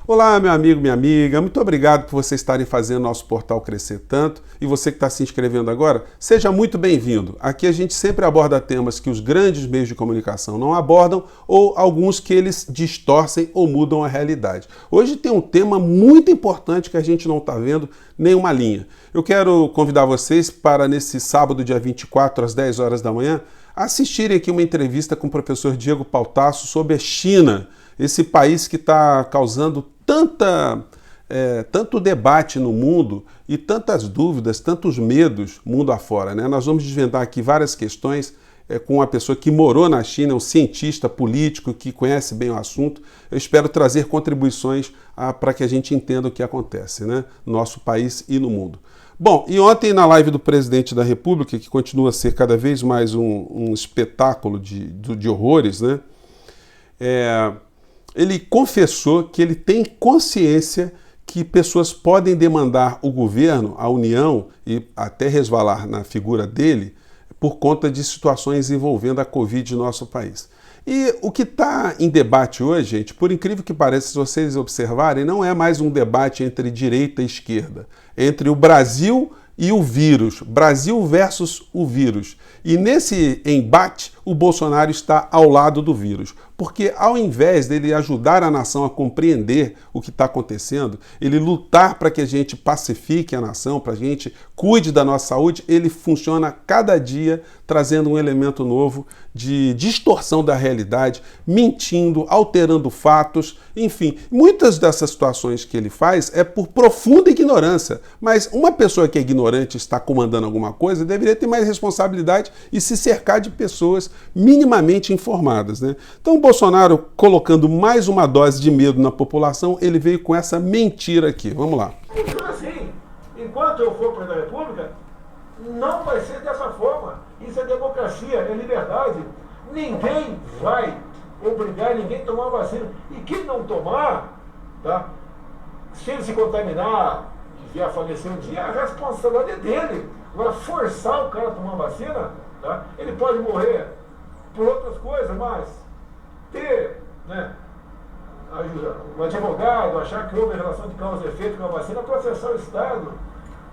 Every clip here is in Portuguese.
Olá, meu amigo, minha amiga, muito obrigado por vocês estarem fazendo nosso portal crescer tanto. E você que está se inscrevendo agora, seja muito bem-vindo. Aqui a gente sempre aborda temas que os grandes meios de comunicação não abordam ou alguns que eles distorcem ou mudam a realidade. Hoje tem um tema muito importante que a gente não está vendo nenhuma linha. Eu quero convidar vocês para, nesse sábado, dia 24, às 10 horas da manhã, assistirem aqui uma entrevista com o professor Diego Pautasso sobre a China, esse país que está causando tanto debate no mundo e tantas dúvidas, tantos medos mundo afora, né? Nós vamos desvendar aqui várias questões com uma pessoa que morou na China, um cientista político que conhece bem o assunto. Eu espero trazer contribuições para que a gente entenda o que acontece, né? No nosso país e no mundo. Bom, e ontem na live do presidente da República, que continua a ser cada vez mais um espetáculo de horrores, né? Ele confessou que ele tem consciência que pessoas podem demandar o governo, a União, e até resvalar na figura dele, por conta de situações envolvendo a Covid no nosso país. E o que está em debate hoje, gente, por incrível que pareça, se vocês observarem, não é mais um debate entre direita e esquerda, entre o Brasil e o vírus, Brasil versus o vírus. E nesse embate, o Bolsonaro está ao lado do vírus, porque ao invés dele ajudar a nação a compreender o que está acontecendo, ele lutar para que a gente pacifique a nação, para que a gente cuide da nossa saúde, ele funciona cada dia trazendo um elemento novo de distorção da realidade, mentindo, alterando fatos, enfim. Muitas dessas situações que ele faz é por profunda ignorância, mas uma pessoa que é ignorante e está comandando alguma coisa deveria ter mais responsabilidade e se cercar de pessoas minimamente informadas, né? Então o Bolsonaro, colocando mais uma dose de medo na população, ele veio com essa mentira aqui. Vamos lá. Funciona assim. Enquanto eu for presidente da República, não vai ser dessa forma. Isso é democracia, é liberdade. Ninguém vai obrigar ninguém a tomar vacina. E quem não tomar, tá? Se ele se contaminar, vier a falecer um dia, a responsabilidade é dele. Agora, forçar o cara a tomar vacina, tá? Ele pode morrer por outras coisas, mas ter, né, um advogado, achar que houve relação de causa e efeito com a vacina, processar o Estado.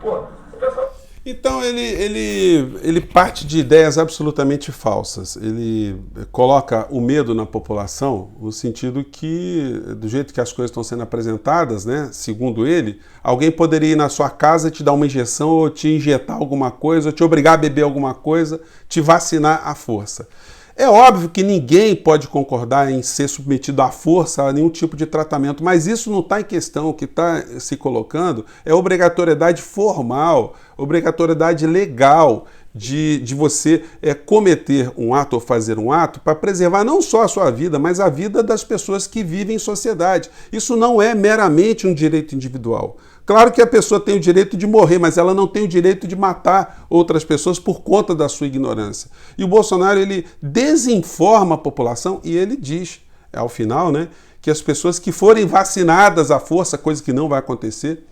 Pô, o pessoal... Então ele parte de ideias absolutamente falsas. Ele coloca o medo na população no sentido que, do jeito que as coisas estão sendo apresentadas, né, segundo ele, alguém poderia ir na sua casa te dar uma injeção ou te injetar alguma coisa, ou te obrigar a beber alguma coisa, te vacinar à força. É óbvio que ninguém pode concordar em ser submetido à força a nenhum tipo de tratamento, mas isso não está em questão. O que está se colocando é obrigatoriedade formal, obrigatoriedade legal de você cometer um ato ou fazer um ato para preservar não só a sua vida, mas a vida das pessoas que vivem em sociedade. Isso não é meramente um direito individual. Claro que a pessoa tem o direito de morrer, mas ela não tem o direito de matar outras pessoas por conta da sua ignorância. E o Bolsonaro, ele desinforma a população e ele diz, ao final, né, que as pessoas que forem vacinadas à força, coisa que não vai acontecer,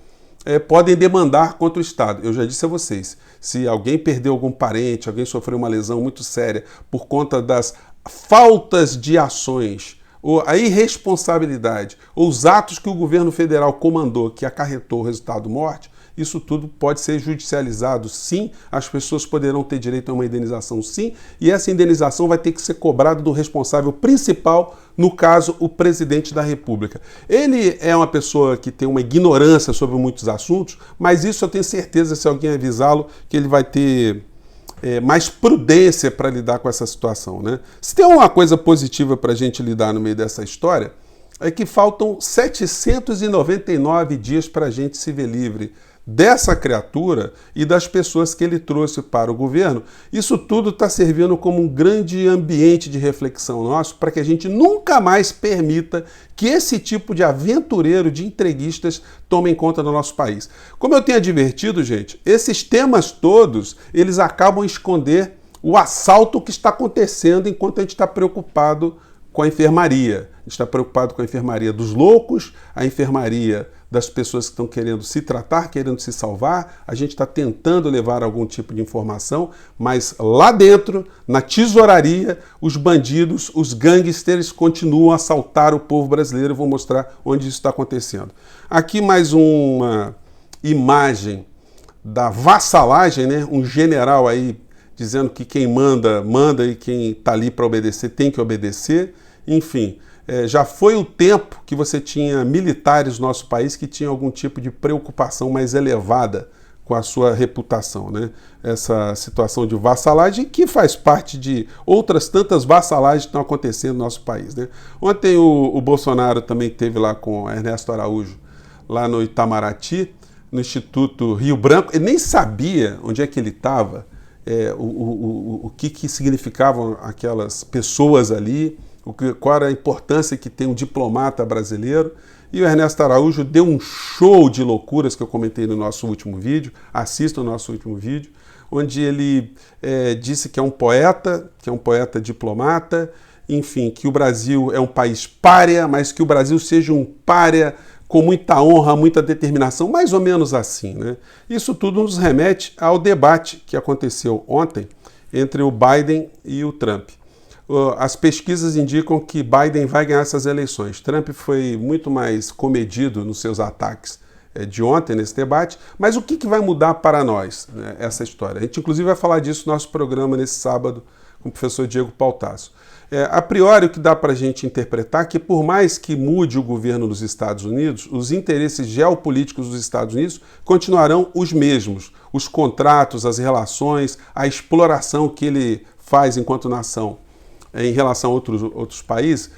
podem demandar contra o Estado. Eu já disse a vocês, se alguém perdeu algum parente, alguém sofreu uma lesão muito séria por conta das faltas de ações, ou a irresponsabilidade, ou os atos que o governo federal comandou que acarretou o resultado morte, isso tudo pode ser judicializado, sim, as pessoas poderão ter direito a uma indenização, sim, e essa indenização vai ter que ser cobrada do responsável principal, no caso, o presidente da República. Ele é uma pessoa que tem uma ignorância sobre muitos assuntos, mas isso eu tenho certeza, se alguém avisá-lo, que ele vai ter mais prudência para lidar com essa situação, né? Se tem uma coisa positiva para a gente lidar no meio dessa história, é que faltam 799 dias para a gente se ver livre dessa criatura e das pessoas que ele trouxe para o governo. Isso tudo está servindo como um grande ambiente de reflexão nosso para que a gente nunca mais permita que esse tipo de aventureiro, de entreguistas, tomem conta do nosso país. Como eu tenho advertido, gente, esses temas todos, eles acabam esconder o assalto que está acontecendo enquanto a gente está preocupado com a enfermaria. A gente está preocupado com a enfermaria dos loucos, a enfermaria das pessoas que estão querendo se tratar, querendo se salvar. A gente está tentando levar algum tipo de informação, mas lá dentro, na tesouraria, os bandidos, os gangsters continuam a assaltar o povo brasileiro. Eu vou mostrar onde isso está acontecendo. Aqui mais uma imagem da vassalagem, né? Um general aí dizendo que quem manda, manda e quem está ali para obedecer tem que obedecer. Enfim, já foi o tempo que você tinha militares no nosso país que tinham algum tipo de preocupação mais elevada com a sua reputação, né? Essa situação de vassalagem que faz parte de outras tantas vassalagens que estão acontecendo no nosso país, né? Ontem o Bolsonaro também esteve lá com Ernesto Araújo, lá no Itamaraty, no Instituto Rio Branco. Ele nem sabia onde é que ele estava, o que significavam aquelas pessoas ali, qual era a importância que tem um diplomata brasileiro. E o Ernesto Araújo deu um show de loucuras que eu comentei no nosso último vídeo. Assista o nosso último vídeo, onde ele disse que é um poeta diplomata, enfim, que o Brasil é um país pária, mas que o Brasil seja um pária com muita honra, muita determinação, mais ou menos assim, né? Isso tudo nos remete ao debate que aconteceu ontem entre o Biden e o Trump. As pesquisas indicam que Biden vai ganhar essas eleições. Trump foi muito mais comedido nos seus ataques de ontem nesse debate, mas o que vai mudar para nós, né, essa história? A gente inclusive vai falar disso no nosso programa nesse sábado com o professor Diego Pautasso. A priori, o que dá para a gente interpretar é que, por mais que mude o governo dos Estados Unidos, os interesses geopolíticos dos Estados Unidos continuarão os mesmos. Os contratos, as relações, a exploração que ele faz enquanto nação em relação a outros países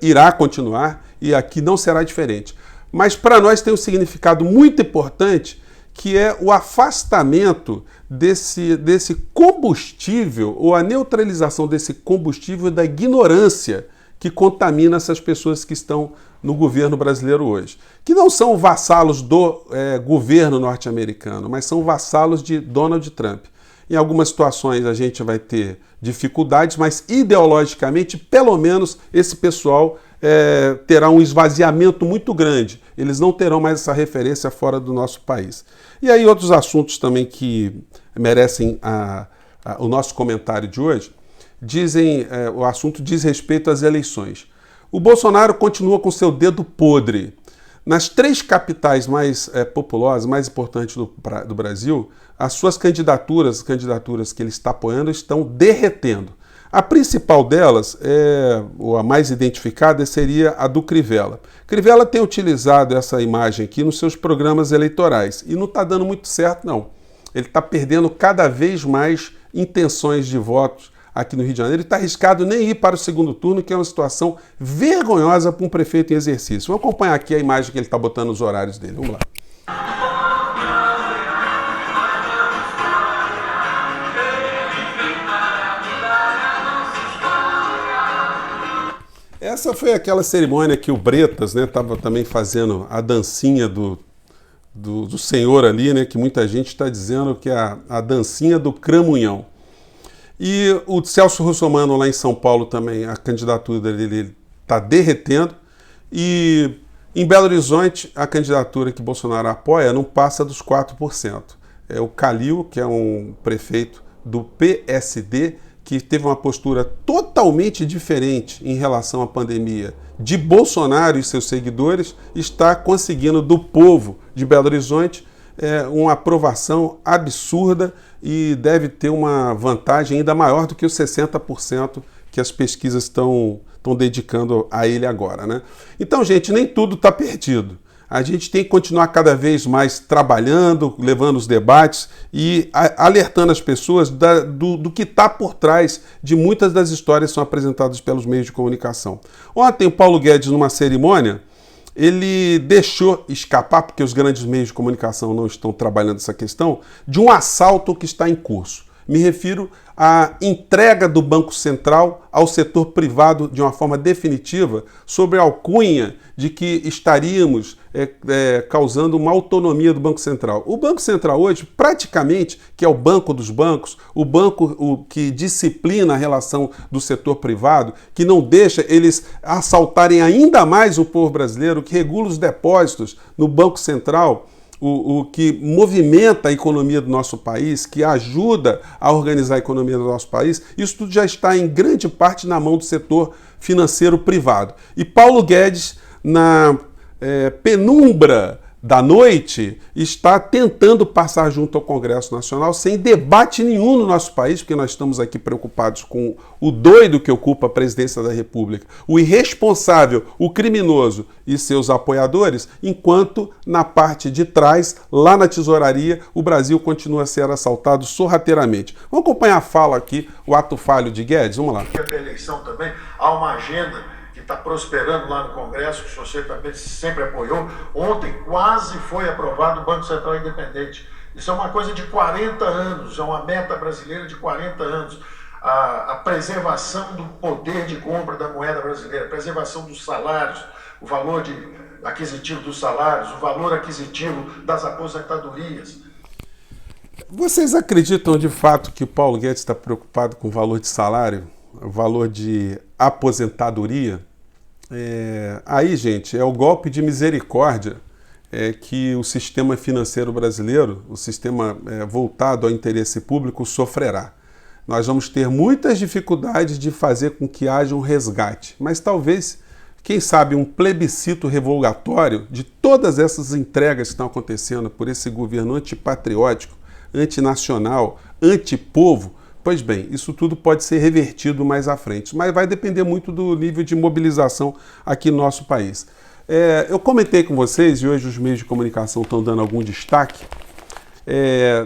irá continuar e aqui não será diferente. Mas para nós tem um significado muito importante, que é o afastamento desse combustível, ou a neutralização desse combustível da ignorância que contamina essas pessoas que estão no governo brasileiro hoje. Que não são vassalos do governo norte-americano, mas são vassalos de Donald Trump. Em algumas situações a gente vai ter dificuldades, mas ideologicamente, pelo menos, esse pessoal terá um esvaziamento muito grande. Eles não terão mais essa referência fora do nosso país. E aí outros assuntos também que merecem o nosso comentário de hoje, o assunto diz respeito às eleições. O Bolsonaro continua com seu dedo podre. Nas 3 capitais mais populosas, mais importantes do Brasil, as suas candidaturas que ele está apoiando, estão derretendo. A principal delas, ou a mais identificada, seria a do Crivella. Crivella tem utilizado essa imagem aqui nos seus programas eleitorais e não está dando muito certo, não. Ele está perdendo cada vez mais intenções de votos aqui no Rio de Janeiro. Ele está arriscado nem ir para o segundo turno, que é uma situação vergonhosa para um prefeito em exercício. Vamos acompanhar aqui a imagem que ele está botando nos horários dele. Vamos lá. Essa foi aquela cerimônia que o Bretas, né, estava também fazendo a dancinha do senhor ali, né, que muita gente está dizendo que é a dancinha do cramunhão. E o Celso Russomano lá em São Paulo também, a candidatura dele está derretendo. E em Belo Horizonte, a candidatura que Bolsonaro apoia não passa dos 4%. É o Calil, que é um prefeito do PSD, que teve uma postura totalmente diferente em relação à pandemia de Bolsonaro e seus seguidores, está conseguindo do povo de Belo Horizonte uma aprovação absurda e deve ter uma vantagem ainda maior do que os 60% que as pesquisas estão dedicando a ele agora, né? Então, gente, nem tudo está perdido. A gente tem que continuar cada vez mais trabalhando, levando os debates e alertando as pessoas do que está por trás de muitas das histórias que são apresentadas pelos meios de comunicação. Ontem, o Paulo Guedes, numa cerimônia, ele deixou escapar, porque os grandes meios de comunicação não estão trabalhando essa questão, de um assalto que está em curso. Me refiro à entrega do Banco Central ao setor privado de uma forma definitiva, sob a alcunha de que estaríamos causando uma autonomia do Banco Central. O Banco Central hoje, praticamente, que é o banco dos bancos, o banco que disciplina a relação do setor privado, que não deixa eles assaltarem ainda mais o povo brasileiro, que regula os depósitos no Banco Central, o que movimenta a economia do nosso país, que ajuda a organizar a economia do nosso país, isso tudo já está em grande parte na mão do setor financeiro privado. E Paulo Guedes, na penumbra da noite, está tentando passar junto ao Congresso Nacional sem debate nenhum no nosso país, porque nós estamos aqui preocupados com o doido que ocupa a presidência da República, o irresponsável, o criminoso e seus apoiadores, enquanto na parte de trás, lá na tesouraria, o Brasil continua a ser assaltado sorrateiramente. Vamos acompanhar a fala aqui, o ato falho de Guedes, vamos lá. A eleição também, há uma agenda que está prosperando lá no Congresso, que você também sempre apoiou. Ontem quase foi aprovado o Banco Central Independente. Isso é uma coisa de 40 anos, é uma meta brasileira de 40 anos. A preservação do poder de compra da moeda brasileira, a preservação dos salários, o valor aquisitivo dos salários, o valor aquisitivo das aposentadorias. Vocês acreditam de fato que o Paulo Guedes está preocupado com o valor de salário, o valor de aposentadoria? Aí, gente, é o golpe de misericórdia que o sistema financeiro brasileiro, o sistema voltado ao interesse público, sofrerá. Nós vamos ter muitas dificuldades de fazer com que haja um resgate, mas talvez, quem sabe, um plebiscito revogatório de todas essas entregas que estão acontecendo por esse governo antipatriótico, antinacional, antipovo. Pois bem, isso tudo pode ser revertido mais à frente, mas vai depender muito do nível de mobilização aqui no nosso país. Eu comentei com vocês, e hoje os meios de comunicação estão dando algum destaque,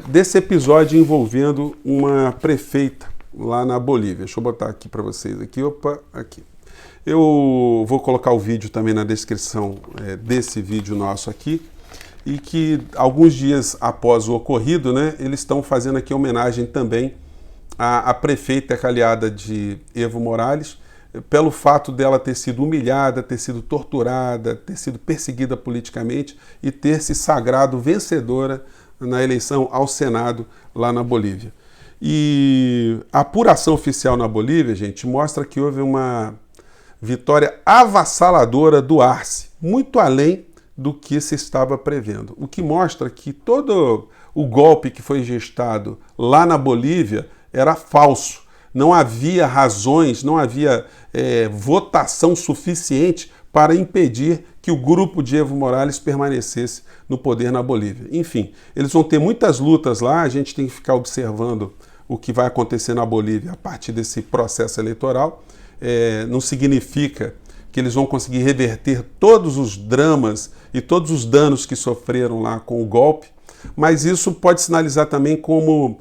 desse episódio envolvendo uma prefeita lá na Bolívia. Deixa eu botar aqui para vocês, aqui. Eu vou colocar o vídeo também na descrição desse vídeo nosso aqui, e que alguns dias após o ocorrido, né, eles estão fazendo aqui homenagem também a prefeita aliada de Evo Morales, pelo fato dela ter sido humilhada, ter sido torturada, ter sido perseguida politicamente e ter se sagrado vencedora na eleição ao Senado lá na Bolívia. E a apuração oficial na Bolívia, gente, mostra que houve uma vitória avassaladora do Arce, muito além do que se estava prevendo. O que mostra que todo o golpe que foi gestado lá na Bolívia era falso. Não havia razões, não havia votação suficiente para impedir que o grupo de Evo Morales permanecesse no poder na Bolívia. Enfim, eles vão ter muitas lutas lá, a gente tem que ficar observando o que vai acontecer na Bolívia a partir desse processo eleitoral. Não significa que eles vão conseguir reverter todos os dramas e todos os danos que sofreram lá com o golpe, mas isso pode sinalizar também como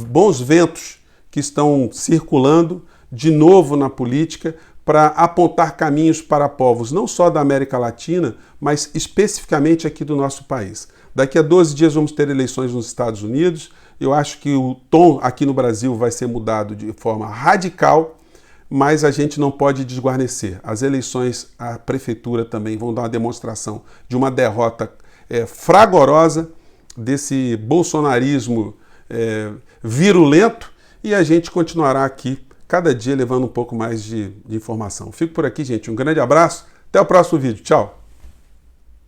bons ventos que estão circulando de novo na política para apontar caminhos para povos não só da América Latina, mas especificamente aqui do nosso país. Daqui a 12 dias vamos ter eleições nos Estados Unidos. Eu acho que o tom aqui no Brasil vai ser mudado de forma radical, mas a gente não pode desguarnecer. As eleições à prefeitura também vão dar uma demonstração de uma derrota fragorosa desse bolsonarismo virulento, e a gente continuará aqui cada dia levando um pouco mais de informação. Fico por aqui, gente. Um grande abraço. Até o próximo vídeo. Tchau.